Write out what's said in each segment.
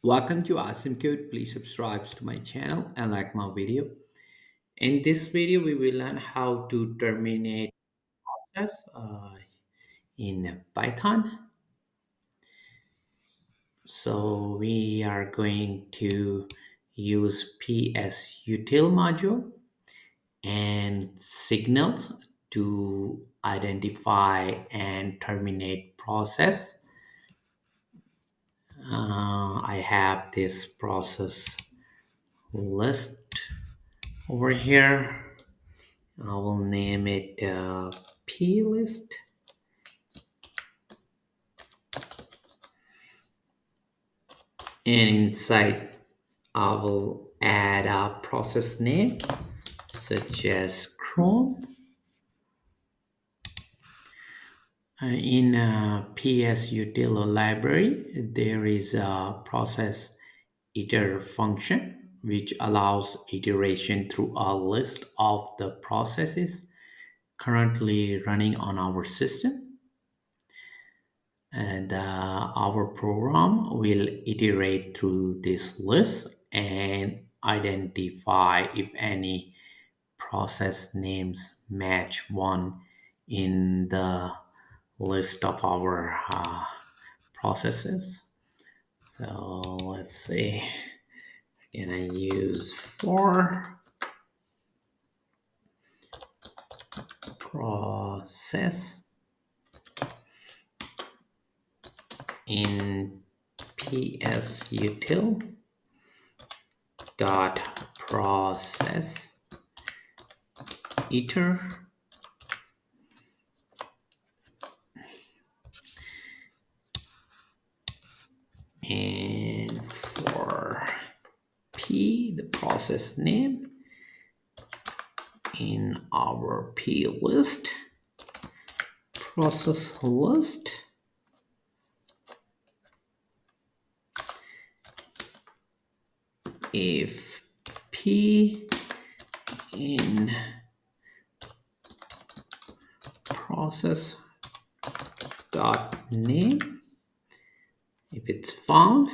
Welcome to Awesome Code. Please subscribe to my channel and like my video. In this video, we will learn how to terminate process in Python. So we are going to use psutil module and signals to identify and terminate process. I have this process list over here. I will name it P list. And inside, I will add a process name such as Chrome. In PS util library, there is a process iter function which allows iteration through a list of the processes currently running on our system. And our program will iterate through this list and identify if any process names match one in the list of our processes. So let's see, can I use for process in psutil dot process iter and for p, the process name in our p list, process list, if p in process dot name, if it's found,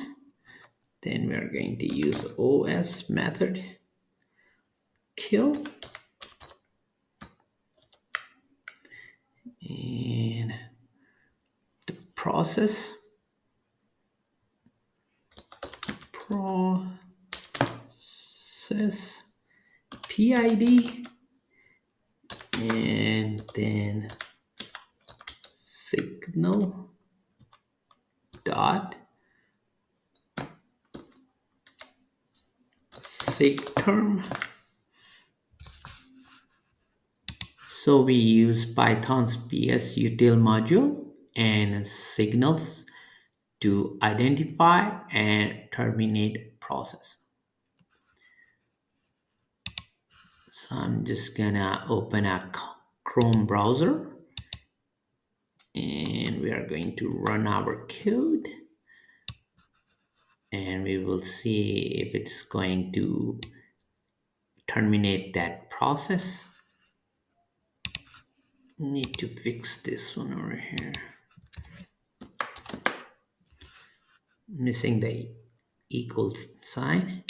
then we're going to use os method kill, and the process PID, and then signal dot sigterm. So we use Python's psutil module and signals to identify and terminate process. So I'm just gonna open a Chrome browser and we are going to run our code and we will see if it's going to terminate that process. Need to fix this one over here. Missing the equal sign.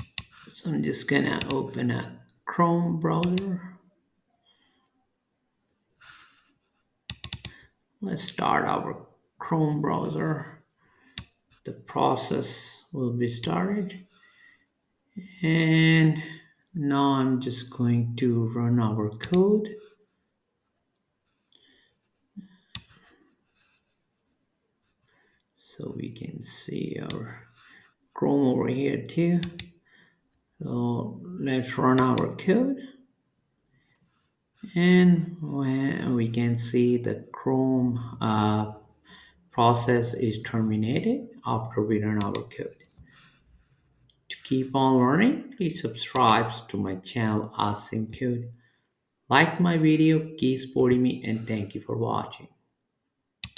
So I'm just gonna open a Chrome browser. Let's start our Chrome browser. The process will be started. And now I'm just going to run our code. So we can see our Chrome over here too. So let's run our code. And we can see the Chrome process is terminated after we run our code. To keep on learning, please subscribe to my channel Awesome Code. Like my video, keep supporting me, and thank you for watching.